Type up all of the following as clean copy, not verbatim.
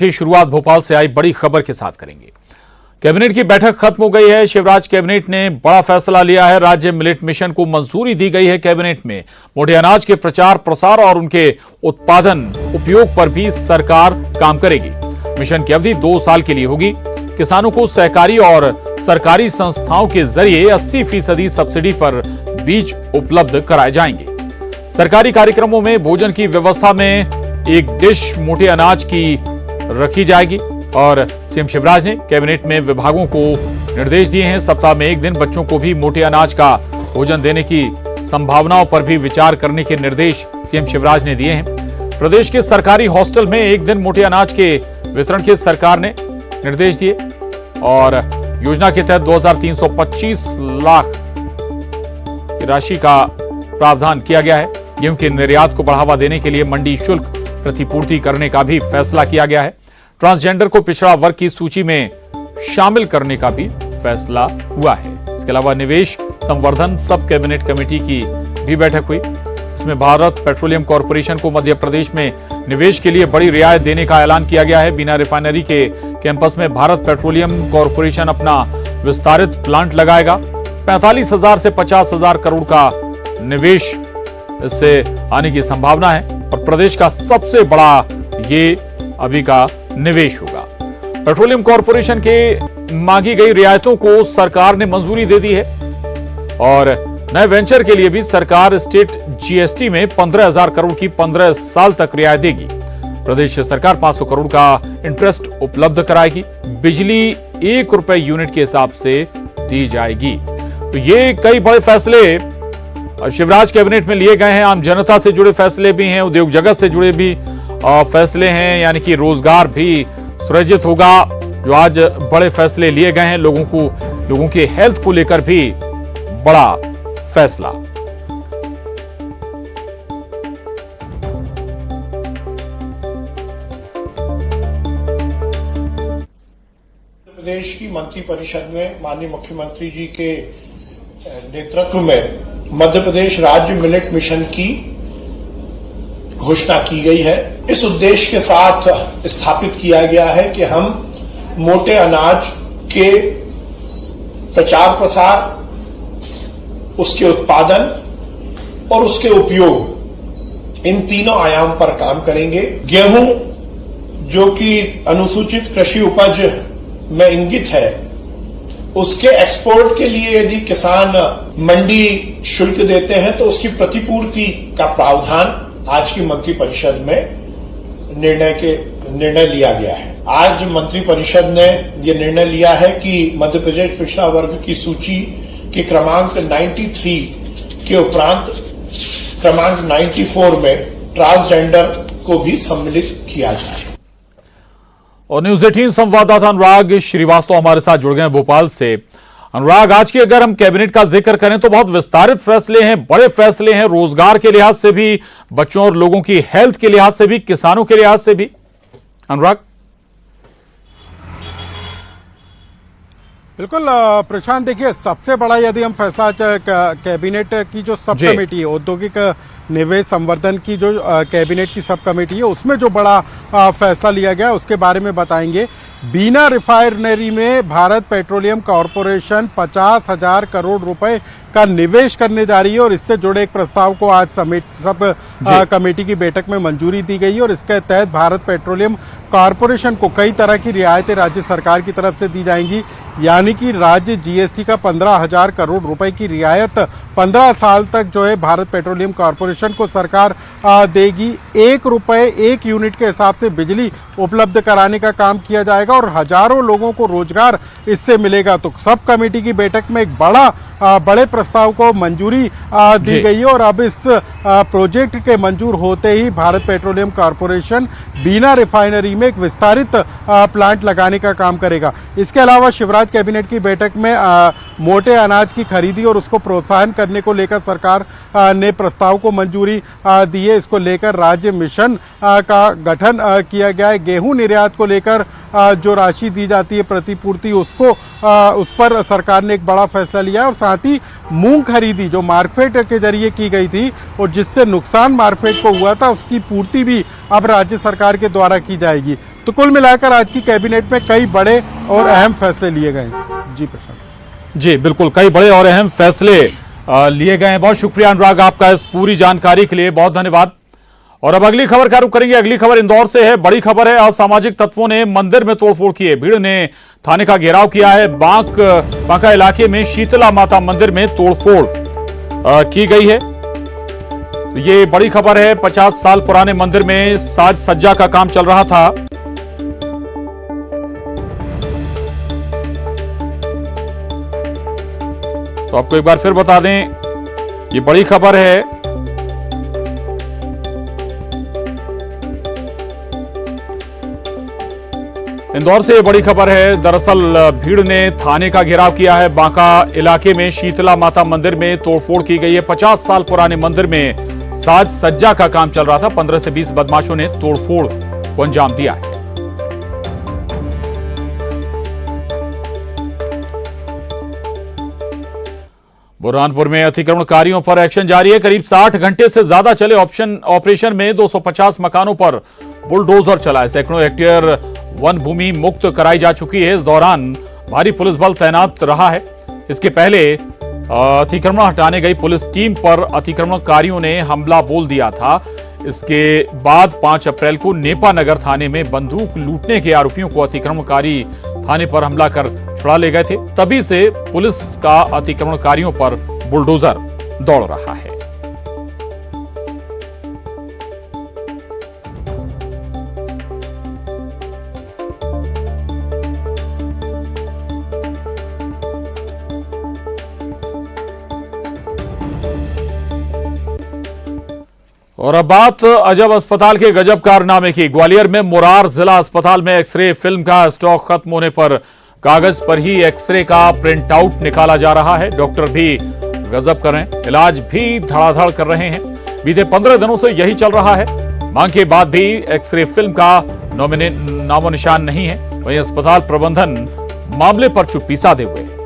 की शुरुआत भोपाल से आई बड़ी खबर के साथ करेंगे। कैबिनेट की बैठक खत्म हो गई है। शिवराज कैबिनेट ने बड़ा फैसला लिया है। राज्य मिलेट मिशन को मंजूरी दी गई है। कैबिनेट में मोटे अनाज के प्रचार प्रसार और उनके उत्पादन उपयोग पर भी सरकार काम करेगी। मिशन की अवधि 2 साल के लिए होगी। किसानों को सहकारी और सरकारी संस्थाओं के जरिए 80% सब्सिडी पर बीज उपलब्ध कराए जाएंगे। सरकारी कार्यक्रमों में भोजन की व्यवस्था में एक डिश मोटे अनाज की रखी जाएगी और सीएम शिवराज ने कैबिनेट में विभागों को निर्देश दिए हैं। सप्ताह में 1 दिन बच्चों को भी मोटे अनाज का भोजन देने की संभावनाओं पर भी विचार करने के निर्देश सीएम शिवराज ने दिए हैं। प्रदेश के सरकारी हॉस्टल में 1 दिन मोटे अनाज के वितरण के सरकार ने निर्देश दिए और योजना के तहत 2325 लाख की राशि का प्रावधान किया गया है। गेहूं के निर्यात को बढ़ावा देने के लिए मंडी शुल्क प्रतिपूर्ति करने का भी फैसला किया गया है। ट्रांसजेंडर को पिछड़ा वर्ग की सूची में शामिल करने का भी फैसला हुआ है। इसके अलावा निवेश संवर्धन सब कैबिनेट कमेटी की भी बैठक हुई। इसमें भारत पेट्रोलियम कॉर्पोरेशन को मध्य प्रदेश में निवेश के लिए बड़ी रियायत देने का ऐलान किया गया है। बिना रिफाइनरी के कैंपस में भारत पेट्रोलियम कॉर्पोरेशन अपना विस्तारित प्लांट लगाएगा। 45,000 से 50,000 करोड़ का निवेश इससे आने की संभावना है और प्रदेश का सबसे बड़ा ये अभी का निवेश होगा। पेट्रोलियम कॉर्पोरेशन के मांगी गई रियायतों को सरकार ने मंजूरी दे दी है और नए वेंचर के लिए भी सरकार स्टेट जीएसटी में 15,000 करोड़ की 15 साल तक रियायत देगी। प्रदेश सरकार 500 करोड़ का इंटरेस्ट उपलब्ध कराएगी। बिजली 1 रुपए यूनिट के हिसाब से दी जाएगी। तो ये कई बड़े फैसले शिवराज कैबिनेट में लिए गए हैं। आम जनता से जुड़े फैसले भी हैं, उद्योग जगत से जुड़े भी फैसले हैं, यानी कि रोजगार भी सृजित होगा। जो आज बड़े फैसले लिए गए हैं, लोगों के हेल्थ को लेकर भी बड़ा फैसला। प्रदेश की मंत्रिपरिषद में माननीय मुख्यमंत्री जी के नेतृत्व में मध्य प्रदेश राज्य मिलेट मिशन की घोषणा की गई है। इस उद्देश्य के साथ स्थापित किया गया है कि हम मोटे अनाज के प्रचार प्रसार, उसके उत्पादन और उसके उपयोग, इन तीनों आयाम पर काम करेंगे। गेहूं जो कि अनुसूचित कृषि उपज में इंगित है, उसके एक्सपोर्ट के लिए यदि किसान मंडी शुल्क देते हैं तो उसकी प्रतिपूर्ति का प्रावधान आज की मंत्रिपरिषद में निर्णय लिया गया है। आज मंत्रिपरिषद ने यह निर्णय लिया है कि मध्य प्रदेश पिछड़ा वर्ग की सूची के क्रमांक 93 के उपरांत क्रमांक 94 में ट्रांसजेंडर को भी सम्मिलित किया जाए। और न्यूज 18 संवाददाता अनुराग श्रीवास्तव हमारे साथ जुड़ गए हैं भोपाल से। अनुराग, आज की अगर हम कैबिनेट का जिक्र करें तो बहुत विस्तारित फैसले हैं, बड़े फैसले हैं, रोजगार के लिहाज से भी, बच्चों और लोगों की हेल्थ के लिहाज से भी, किसानों के लिहाज से भी। अनुराग। बिल्कुल प्रशांत, देखिए सबसे बड़ा यदि हम फैसला कैबिनेट की जो सब कमेटी है, औद्योगिक निवेश संवर्धन की जो कैबिनेट की सब कमेटी है, उसमें जो बड़ा फैसला लिया गया उसके बारे में बताएंगे। बीना रिफाइनरी में भारत पेट्रोलियम कॉर्पोरेशन 50,000 करोड़ रुपए का निवेश करने जा रही है और इससे जुड़े एक प्रस्ताव को आज सब कमेटी की बैठक में मंजूरी दी गई और इसके तहत भारत पेट्रोलियम कॉर्पोरेशन को कई तरह की रियायतें राज्य सरकार की तरफ से दी जाएंगी। यानी कि राज्य जीएसटी का 15,000 करोड़ रुपए की रियायत 15 साल तक जो है भारत पेट्रोलियम कॉर्पोरेशन को सरकार देगी। 1 रुपए 1 यूनिट के हिसाब से बिजली उपलब्ध कराने का काम किया जाएगा और हजारों लोगों को रोजगार इससे मिलेगा। तो सब कमेटी की बैठक में एक बड़े प्रस्ताव को मंजूरी दी गई है और अब इस प्रोजेक्ट के मंजूर होते ही भारत पेट्रोलियम कॉर्पोरेशन बिना रिफाइनरी में एक विस्तारित प्लांट लगाने का काम करेगा। इसके अलावा शिवराज कैबिनेट की बैठक में मोटे अनाज की खरीदी और उसको प्रोत्साहन करने को लेकर सरकार ने प्रस्ताव को मंजूरी दी है। इसको लेकर राज्य मिशन का गठन किया गया है। गेहूं निर्यात को लेकर जो राशि दी जाती है प्रतिपूर्ति, उस पर सरकार ने एक बड़ा फैसला लिया है और साथ ही मूंग खरीदी जो मार्केट के जरिए की गई थी और जिससे नुकसान मार्केट को हुआ था, उसकी पूर्ति भी अब राज्य सरकार के द्वारा की जाएगी। तो तो कुल मिलाकर आज की कैबिनेट में कई बड़े और अहम फैसले लिए गए। जी प्रशांत जी बिल्कुल, कई बड़े और अहम फैसले लिए गए हैं। बहुत शुक्रिया अनुराग आपका इस पूरी जानकारी के लिए, बहुत धन्यवाद। और अब अगली खबर का रुख करेंगे। अगली खबर इंदौर से है। बड़ी खबर है, असामाजिक तत्वों ने मंदिर में तोड़फोड़ की है। भीड़ ने थाने का घेराव किया है। बांका इलाके में शीतला माता मंदिर में तोड़फोड़ की गई है। ये बड़ी खबर है। 50 साल पुराने मंदिर में साज सज्जा का काम चल रहा था। तो आपको एक बार फिर बता दें, ये बड़ी खबर है। इंदौर से ये बड़ी खबर है। दरअसल भीड़ ने थाने का घेराव किया है। बांका इलाके में शीतला माता मंदिर में तोड़फोड़ की गई है। 50 साल पुराने मंदिर में साज सज्जा का काम चल रहा था। 15 से 20 बदमाशों ने तोड़फोड़ को अंजाम दिया है। बुरहानपुर में अतिक्रमणकारियों पर एक्शन जारी है। करीब 60 घंटे से ज्यादा चले ऑपरेशन में 250 मकानों पर बुलडोजर चला है। सैकड़ों हेक्टेयर वन भूमि मुक्त कराई जा चुकी है। इस दौरान भारी पुलिस बल तैनात रहा है। इसके पहले अतिक्रमण हटाने गई पुलिस टीम पर अतिक्रमणकारियों ने हमला बोल दिया था। इसके बाद 5 अप्रैल को नेपा नगर थाने में बंदूक लूटने के आरोपियों को अतिक्रमणकारी थाने पर हमला कर छुड़ा ले गए थे। तभी से पुलिस का अतिक्रमणकारियों पर बुलडोजर दौड़ रहा है। और अब बात अजब अस्पताल के गजब कारनामे की। ग्वालियर में मुरार जिला अस्पताल में एक्सरे फिल्म का स्टॉक खत्म होने पर कागज पर ही एक्सरे का प्रिंट आउट निकाला जा रहा है। डॉक्टर भी गजब कर रहे हैं, इलाज भी धड़ाधड़ कर रहे हैं। बीते 15 दिनों से यही चल रहा है। मांग के बाद भी एक्सरे फिल्म का नामो निशान नहीं है। वहीं अस्पताल प्रबंधन मामले पर चुप्पी साधे हुए है।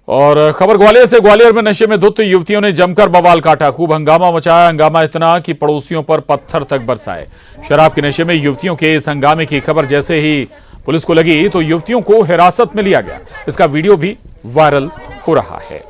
और खबर ग्वालियर से। ग्वालियर में नशे में धुत युवतियों ने जमकर बवाल काटा। खूब हंगामा मचाया। हंगामा इतना कि पड़ोसियों पर पत्थर तक बरसाए। शराब के नशे में युवतियों के इस हंगामे की खबर जैसे ही पुलिस को लगी तो युवतियों को हिरासत में लिया गया। इसका वीडियो भी वायरल हो रहा है।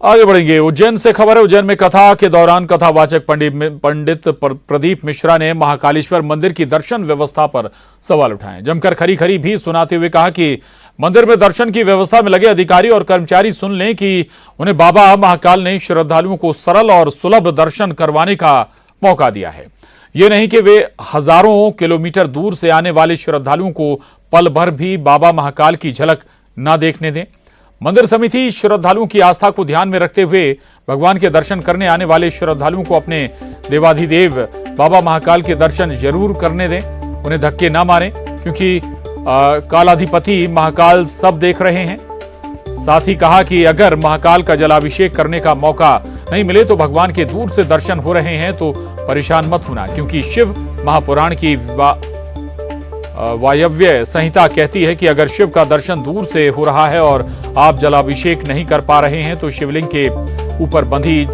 आगे बढ़ेंगे। उज्जैन से खबर है। उज्जैन में कथा के दौरान कथावाचक पंडित प्रदीप मिश्रा ने महाकालेश्वर मंदिर की दर्शन व्यवस्था पर सवाल उठाए। जमकर खरी खरी भी सुनाते हुए कहा कि मंदिर में दर्शन की व्यवस्था में लगे अधिकारी और कर्मचारी सुन लें कि उन्हें बाबा महाकाल ने श्रद्धालुओं को सरल और सुलभ दर्शन करवाने का मौका दिया है। ये नहीं कि वे हजारों किलोमीटर दूर से आने वाले श्रद्धालुओं को पल भर भी बाबा महाकाल की झलक न देखने दें। मंदिर समिति श्रद्धालुओं की आस्था को ध्यान में रखते हुए भगवान के दर्शन करने आने वाले श्रद्धालुओं को अपने देवाधिदेव बाबा महाकाल के दर्शन जरूर करने दें। उन्हें धक्के न मारें, क्योंकि कालाधिपति महाकाल सब देख रहे हैं। साथ ही कहा कि अगर महाकाल का जलाभिषेक करने का मौका नहीं मिले तो भगवान के दूर से दर्शन हो रहे हैं तो परेशान मत होना, क्योंकि शिव महापुराण की वायव्य संहिता कहती है कि अगर शिव का दर्शन दूर से हो रहा है और आप जलाभिषेक नहीं कर पा रहे हैं तो शिवलिंग के ऊपर बंधी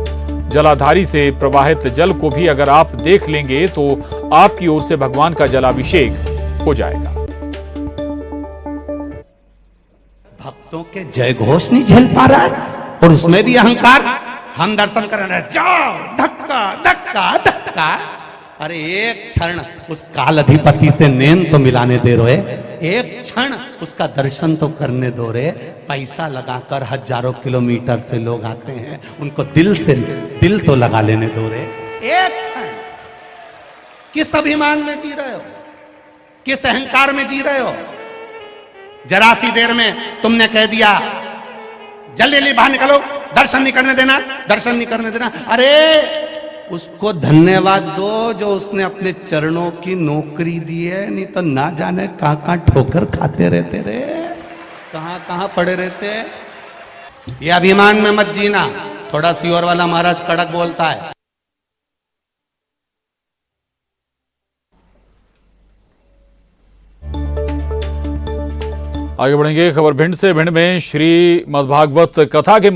जलाधारी से प्रवाहित जल को भी अगर आप देख लेंगे तो आपकी ओर से भगवान का जलाभिषेक हो जाएगा। भक्तों के जय घोष नहीं झेल पा रहा है और उसमें भी अहंकार। हम दर्शन कर रहे हैं, जाओ धक्का धक्का धक्का। अरे एक क्षण उस काल अधिपति से नैन तो मिलाने दे रहे, एक क्षण उसका दर्शन तो करने दो रे। पैसा लगाकर हजारों किलोमीटर से लोग आते हैं, उनको दिल से दिल तो लगा लेने दो रे। एक क्षण किस अभिमान में जी रहे हो, किस अहंकार में जी रहे हो? जरा सी देर में तुमने कह दिया जल्दी जल्दी बाहर निकलो, दर्शन नहीं करने देना, दर्शन नहीं करने देना। अरे उसको धन्यवाद दो जो उसने अपने चरणों की नौकरी दी है, नहीं तो ना जाने कहां कहां ठोकर खाते रहते रे, कहां कहां पड़े रहते। ये अभिमान में मत जीना। थोड़ा सीहोर वाला महाराज कड़क बोलता है। आगे बढ़ेंगे खबर भिंड से। भिंड में श्री मद्भागवत कथा के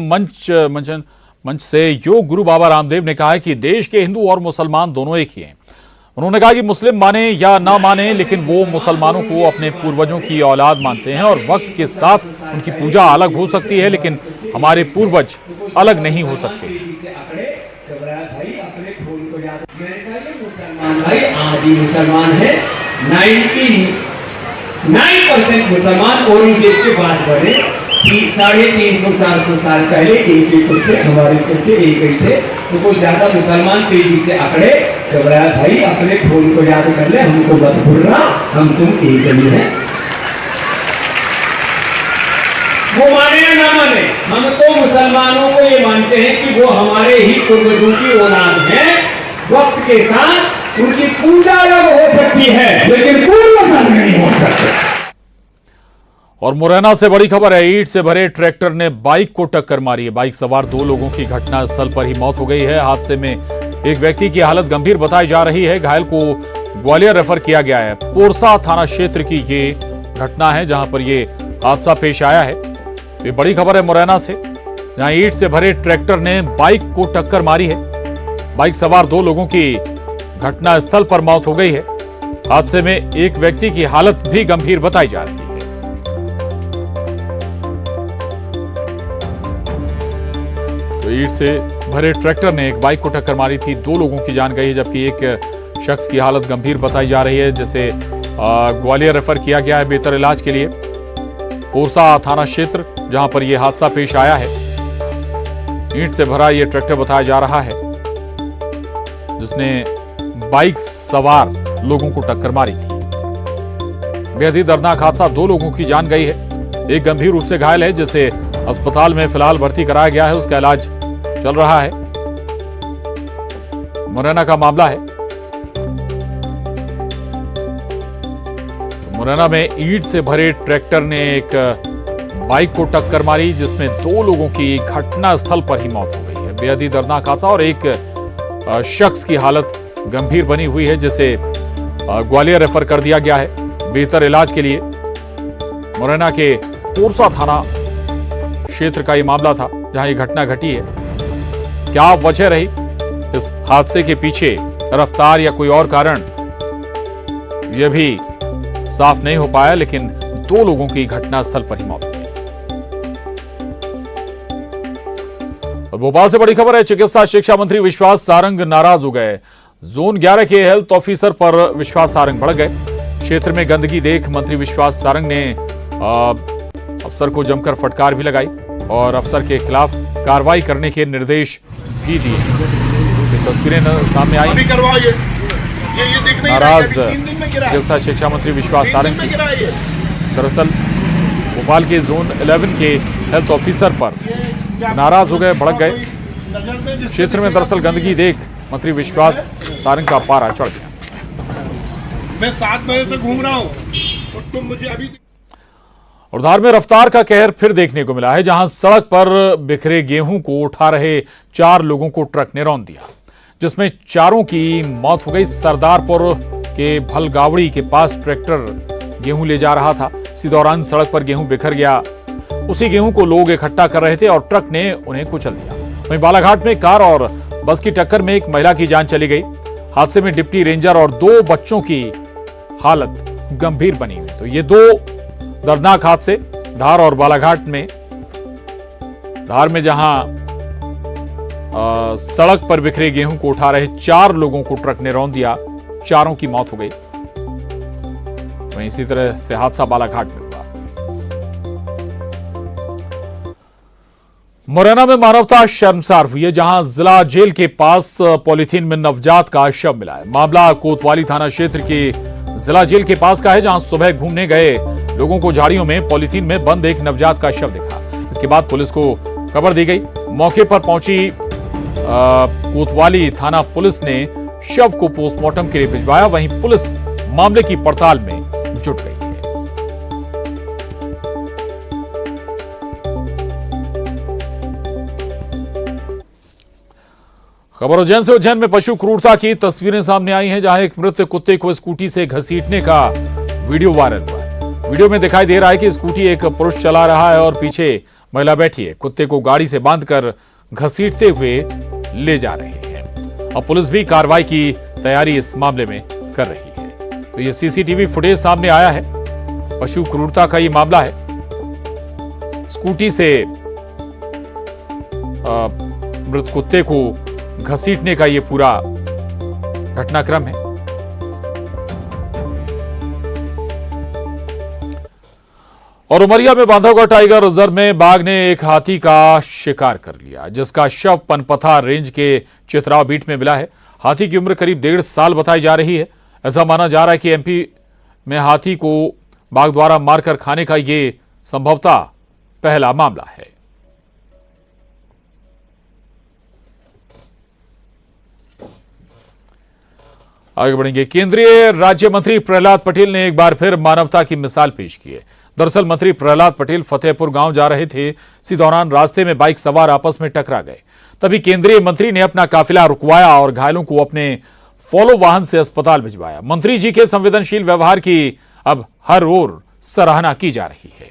मंच से योग गुरु बाबा रामदेव ने कहा है कि देश के हिंदू और मुसलमान दोनों एक ही हैं। उन्होंने कहा कि मुस्लिम माने या ना माने, लेकिन वो मुसलमानों को अपने पूर्वजों की औलाद मानते हैं और वक्त के साथ उनकी पूजा अलग हो सकती है, लेकिन हमारे पूर्वज अलग नहीं हो सकते। मुसलमान भाई आज ही मुसलमान है, 99% मुसलमान औरंगजेब के बाद बने कि 350-400 साल पहले इनके कुछ हमारे कुछ एक ही थे, तो कोई ज्यादा मुसलमान तेजी से आंकड़े। घबराया भाई अपने खून को याद कर ले, हमको मत भूलना, हम तुम एक ही हैं। वो माने या ना माने, हम तो मुसलमानों को ये मानते हैं कि वो हमारे ही पूर्वजों की औलाद है। वक्त के साथ उनकी पूजा अलग हो सकती है, लेकिन पूर्वज अलग नहीं हो सकते। और मुरैना से बड़ी खबर है। ईंट से भरे ट्रैक्टर ने बाइक को टक्कर मारी है। बाइक सवार 2 लोगों की घटनास्थल पर ही मौत हो गई है। हादसे में एक व्यक्ति की हालत गंभीर बताई जा रही है। घायल को ग्वालियर रेफर किया गया है। पोरसा थाना क्षेत्र की ये घटना है जहां पर ये हादसा पेश आया है। ये बड़ी खबर है मुरैना से, जहां ईंट से भरे ट्रैक्टर ने बाइक को टक्कर मारी है। बाइक सवार 2 लोगों की घटनास्थल पर मौत हो गई है। हादसे में एक व्यक्ति की हालत भी गंभीर बताई जा रही है। तो ईंट से भरे ट्रैक्टर ने एक बाइक को टक्कर मारी थी। 2 लोगों की जान गई, जबकि एक शख्स की हालत गंभीर बताई जा रही है, जिसे ग्वालियर रेफर किया गया है बेहतर इलाज के लिए। पोरसा थाना क्षेत्र जहां पर यह हादसा पेश आया है। ईंट से भरा यह ट्रैक्टर बताया जा रहा है, जिसने बाइक सवार लोगों को टक्कर मारी थी। बेहद ही दर्दनाक हादसा, 2 लोगों की जान गई है। एक गंभीर रूप से घायल है, जिसे अस्पताल में फिलहाल भर्ती कराया गया है। उसका इलाज चल रहा है। मुरैना का मामला है। मुरैना में ईंट से भरे ट्रैक्टर ने एक बाइक को टक्कर मारी, जिसमें 2 लोगों की घटनास्थल पर ही मौत हो गई है। बेहद ही दर्दनाक हादसा, और एक शख्स की हालत गंभीर बनी हुई है, जिसे ग्वालियर रेफर कर दिया गया है बेहतर इलाज के लिए। मुरैना के पोरसा थाना क्षेत्र का ये मामला था, जहां ये घटना घटी है। क्या वजह रही इस हादसे के पीछे, रफ्तार या कोई और कारण, यह भी साफ नहीं हो पाया, लेकिन 2 लोगों की घटनास्थल पर ही मौत हो गई। और भोपाल से बड़ी खबर है। चिकित्सा शिक्षा मंत्री विश्वास सारंग नाराज हो गए। जोन 11 के हेल्थ ऑफिसर पर विश्वास सारंग भड़क गए। क्षेत्र में गंदगी देख मंत्री विश्वास सारंग ने अफसर को जमकर फटकार भी लगाई और अफसर के खिलाफ कार्रवाई करने के निर्देश भी दिए। तस्वीरें सामने आई नाराज चिकित्सा शिक्षा मंत्री विश्वास सारंग की। दरअसल भोपाल के जोन 11 के हेल्थ ऑफिसर पर नाराज हो गए, भड़क गए। क्षेत्र में दरअसल गंदगी देख मंत्री विश्वास सारंग का पारा चढ़ गया। मैं 7 बजे से घूम रहा हूं और तुम मुझे अभी। और धार में रफ्तार का कहर फिर देखने को मिला है, जहां सड़क पर बिखरे गेहूं को उठा रहे 4 लोगों को ट्रक ने रौंद दिया, जिसमें 4 की मौत हो गई। सरदारपुर के भलगावड़ी के पास ट्रैक्टर गेहूं ले जा रहा था। इसी दौरान सड़क पर गेहूं बिखर गया। उसी गेहूं को लोग इकट्ठा कर रहे थे और ट्रक ने उन्हें कुचल दिया। वहीं बालाघाट में कार और बस की टक्कर में एक महिला की जान चली गई। हादसे में डिप्टी रेंजर और 2 बच्चों की हालत गंभीर बनी हुई। तो ये 2 दर्दनाक हादसे धार और बालाघाट में। धार में जहां सड़क पर बिखरे गेहूं को उठा रहे 4 लोगों को ट्रक ने रौंद दिया, 4 की मौत हो गई। वहीं इसी तरह से हादसा बालाघाट में हुआ। मुरैना में मानवता शर्मसार हुई है, जहां जिला जेल के पास पॉलीथीन में नवजात का शव मिला है। मामला कोतवाली थाना क्षेत्र के जिला जेल के पास का है, जहां सुबह घूमने गए लोगों को झाड़ियों में पॉलीथीन में बंद एक नवजात का शव दिखा। इसके बाद पुलिस को खबर दी गई। मौके पर पहुंची कोतवाली थाना पुलिस ने शव को पोस्टमार्टम के लिए भिजवाया। वहीं पुलिस मामले की पड़ताल में जुट गई है। खबर उज्जैन से। उज्जैन में पशु क्रूरता की तस्वीरें सामने आई हैं, जहां एक मृत कुत्ते को स्कूटी से घसीटने का वीडियो वायरल हुआ है। वीडियो में दिखाई दे रहा है कि स्कूटी एक पुरुष चला रहा है और पीछे महिला बैठी है। कुत्ते को गाड़ी से बांधकर घसीटते हुए ले जा रहे हैं। अब पुलिस भी कार्रवाई की तैयारी इस मामले में कर रही है। तो ये सीसीटीवी फुटेज सामने आया है। पशु क्रूरता का ये मामला है। स्कूटी से मृत कुत्ते को घसीटने का ये पूरा घटनाक्रम है। और उमरिया में बांधवगढ़ टाइगर रिजर्व में बाघ ने एक हाथी का शिकार कर लिया, जिसका शव पनपथा रेंज के चित्राव बीट में मिला है। हाथी की उम्र करीब 1.5 साल बताई जा रही है। ऐसा माना जा रहा है कि एमपी में हाथी को बाघ द्वारा मारकर खाने का ये संभवतः पहला मामला है। आगे बढ़ेंगे। केंद्रीय राज्य मंत्री प्रहलाद पटेल ने एक बार फिर मानवता की मिसाल पेश की है। दरअसल मंत्री प्रहलाद पटेल फतेहपुर गांव जा रहे थे। इसी दौरान रास्ते में बाइक सवार आपस में टकरा गए। तभी केंद्रीय मंत्री ने अपना काफिला रुकवाया और घायलों को अपने फॉलो वाहन से अस्पताल भिजवाया। मंत्री जी के संवेदनशील व्यवहार की अब हर ओर सराहना की जा रही है।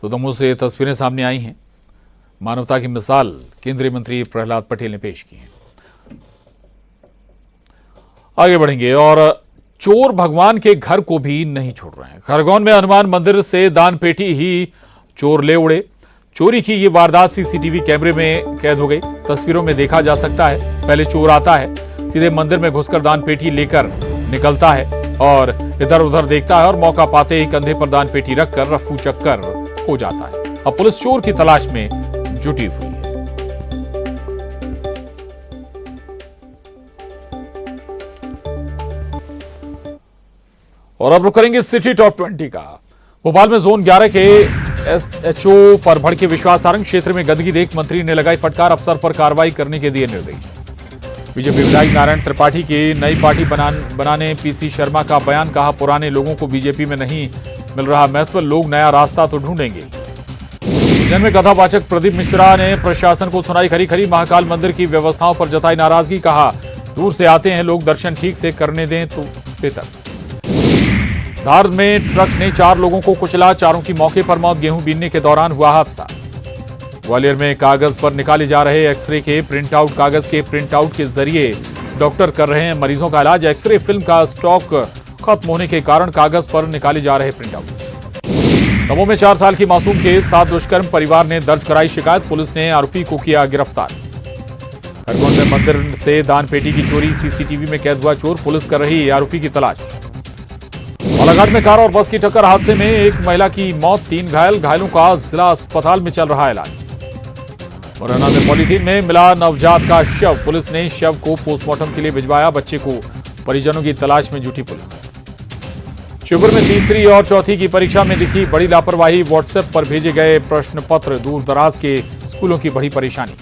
तो दमोह से तस्वीरें सामने आई हैं। मानवता की मिसाल केंद्रीय मंत्री प्रहलाद पटेल ने पेश की है। आगे बढ़ेंगे। और चोर भगवान के घर को भी नहीं छोड़ रहे हैं। खरगोन में हनुमान मंदिर से दान पेटी ही चोर ले उड़े। चोरी की ये वारदात सीसीटीवी कैमरे में कैद हो गई। तस्वीरों में देखा जा सकता है, पहले चोर आता है, सीधे मंदिर में घुसकर दान पेटी लेकर निकलता है और इधर उधर देखता है और मौका पाते ही कंधे पर दान पेटी रखकर रफू चक्कर हो जाता है। अब पुलिस चोर की तलाश में जुटी हुई है। और अब रुक करेंगे सिटी टॉप 20 का। भोपाल में जोन 11 के एसएचओ पर भड़के विश्वास सारंग। क्षेत्र में गंदगी देख मंत्री ने लगाई फटकार, अफसर पर कार्रवाई करने के दिए निर्देश। बीजेपी विधायक नारायण त्रिपाठी की नई पार्टी बनाने पीसी शर्मा का बयान। कहा, पुराने लोगों को बीजेपी में नहीं मिल रहा महत्व, लोग नया रास्ता तो ढूंढेंगे। उज्जैन में कथावाचक प्रदीप मिश्रा ने प्रशासन को सुनाई खरी खरी। महाकाल मंदिर की व्यवस्थाओं पर जताई नाराजगी। कहा, दूर से आते हैं लोग, दर्शन ठीक से करने दें तो बेहतर। धार में ट्रक ने 4 लोगों को कुचला, चारों की मौके पर मौत। गेहूं बीनने के दौरान हुआ हादसा। ग्वालियर में कागज पर निकाले जा रहे एक्सरे के प्रिंटआउट। कागज के प्रिंटआउट के जरिए डॉक्टर कर रहे हैं मरीजों का इलाज। एक्सरे फिल्म का स्टॉक खत्म होने के कारण कागज पर निकाले जा रहे प्रिंटआउट। दमोह में 4 साल की मासूम के साथ दुष्कर्म, परिवार ने दर्ज कराई शिकायत। पुलिस ने आरोपी को किया गिरफ्तार। खरगोन में मंदिर से दान पेटी की चोरी, सीसीटीवी में कैद हुआ चोर। पुलिस कर रही है आरोपी की तलाश। बालाघाट में कार और बस की टक्कर, हादसे में एक महिला की मौत, 3 घायल। घायलों का जिला अस्पताल में चल रहा इलाज। मुरैना में पॉलीथीन में मिला नवजात का शव। पुलिस ने शव को पोस्टमार्टम के लिए भिजवाया। बच्चे को परिजनों की तलाश में जुटी पुलिस। शिवपुर में तीसरी और चौथी की परीक्षा में दिखी बड़ी लापरवाही। व्हाट्सएप पर भेजे गए प्रश्न पत्र, दूर दराज के स्कूलों की बड़ी परेशानी।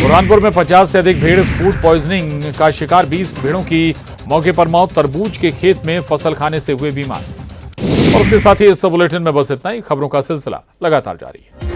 बुरहानपुर में 50 से अधिक भेड़ फूड पॉइजनिंग का शिकार, 20 भेड़ों की मौके पर मौत। तरबूज के खेत में फसल खाने से हुए बीमार। और उसके साथ ही इस बुलेटिन में बस इतना ही। खबरों का सिलसिला लगातार जारी है।